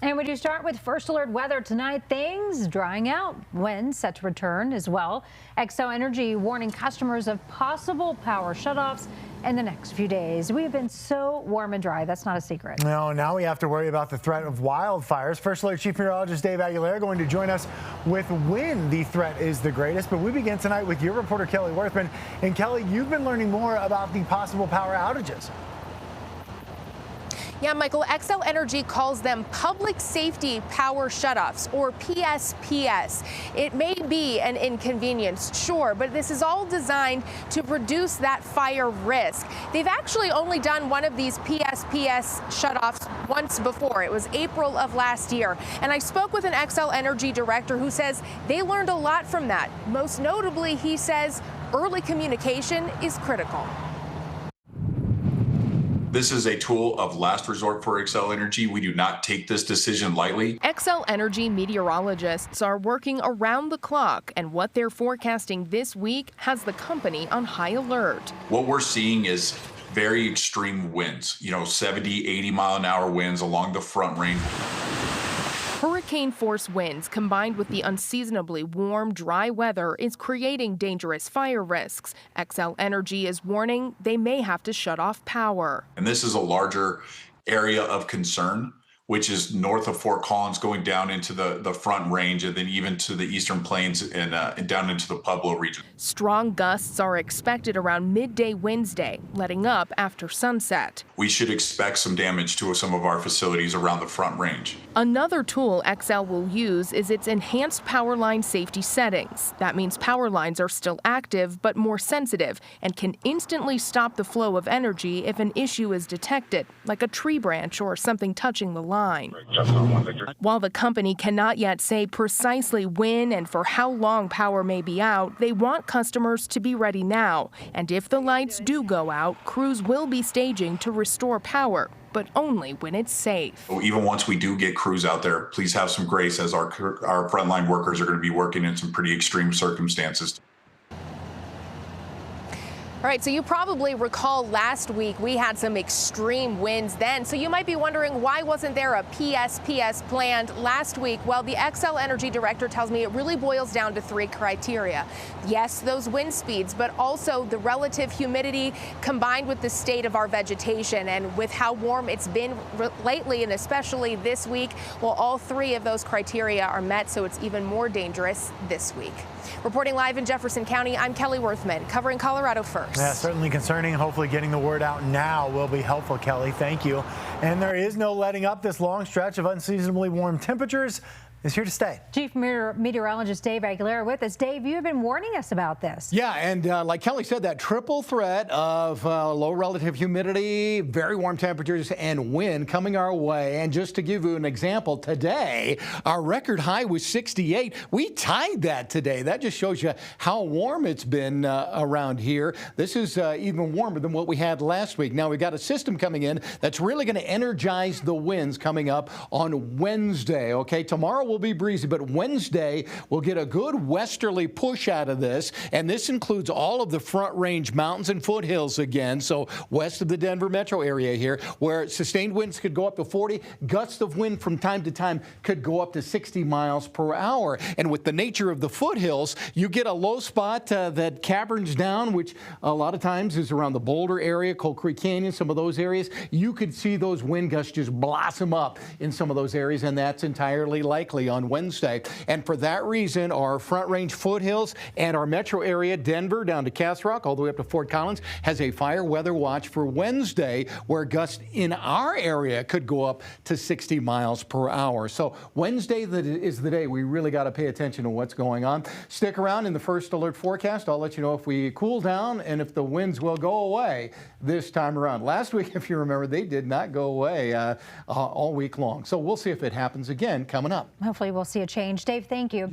And we do start with first alert weather tonight. Things drying out. Winds set to return as well. Xcel Energy warning customers of possible power shutoffs in the next few days. We have been so warm and dry. That's not a secret. No, now we have to worry about the threat of wildfires. First Alert Chief Meteorologist Dave Aguilera going to join us with when the threat is the greatest. But we begin tonight with your reporter, Kelly Worthman. And Kelly, you've been learning more about the possible power outages. Yeah, Michael, Xcel Energy calls them public safety power shutoffs, or PSPS. It may be an inconvenience, sure, but this is all designed to reduce that fire risk. They've actually only done one of these PSPS shutoffs once before. It was April of last year. And I spoke with an Xcel Energy director who says they learned a lot from that. Most notably, he says early communication is critical. This is a tool of last resort for Xcel Energy. We do not take this decision lightly. Xcel Energy meteorologists are working around the clock, and what they're forecasting this week has the company on high alert. What we're seeing is very extreme winds, 70, 80 mile an hour winds along the Front Range. Hurricane-force winds combined with the unseasonably warm, dry weather is creating dangerous fire risks. Xcel Energy is warning they may have to shut off power. And this is a larger area of concern, which is north of Fort Collins, going down into the Front Range and then even to the Eastern Plains and down into the Pueblo region. Strong gusts are expected around midday Wednesday, letting up after sunset. We should expect some damage to some of our facilities around the Front Range. Another tool Xcel will use is its enhanced power line safety settings. That means power lines are still active but more sensitive and can instantly stop the flow of energy if an issue is detected, like a tree branch or something touching the line. While the company cannot yet say precisely when and for how long power may be out, they want customers to be ready now. And if the lights do go out, crews will be staging to restore power, but only when it's safe. Even once we do get crews out there, please have some grace, as our frontline workers are going to be working in some pretty extreme circumstances. All right, so you probably recall last week we had some extreme winds then. So you might be wondering, why wasn't there a PSPS planned last week? Well, the Xcel Energy director tells me it really boils down to three criteria. Yes, those wind speeds, but also the relative humidity combined with the state of our vegetation and with how warm it's been lately, and especially this week. Well, all three of those criteria are met, so it's even more dangerous this week. Reporting live in Jefferson County, I'm Kelly Worthman, covering Colorado First. Yeah, certainly concerning. Hopefully getting the word out now will be helpful, Kelly. Thank you. And there is no letting up. This long stretch of unseasonably warm temperatures is here to stay. Chief Meteorologist Dave Aguilera with us. Dave, you have been warning us about this. Yeah, and like Kelly said, that triple threat of low relative humidity, very warm temperatures, and wind coming our way. And just to give you an example, today, our record high was 68. We tied that today. That just shows you how warm it's been around here. This is even warmer than what we had last week. Now, we've got a system coming in that's really going to energize the winds coming up on Wednesday. Okay, tomorrow will be breezy, but Wednesday we'll get a good westerly push out of this, and this includes all of the Front Range mountains and foothills again, so west of the Denver metro area here, where sustained winds could go up to 40, gusts of wind from time to time could go up to 60 miles per hour. And with the nature of the foothills, you get a low spot that caverns down, which a lot of times is around the Boulder area, Coal Creek Canyon, some of those areas. You could see those wind gusts just blossom up in some of those areas, and that's entirely likely on Wednesday. And for that reason, our Front Range foothills and our metro area, Denver down to Castle Rock, all the way up to Fort Collins, has a fire weather watch for Wednesday, where gusts in our area could go up to 60 miles per hour. So Wednesday is the day we really got to pay attention to what's going on. Stick around in the first alert forecast. I'll let you know if we cool down and if the winds will go away this time around. Last week, if you remember, they did not go away all week long. So we'll see if it happens again coming up. Hopefully we'll see a change. Dave, thank you.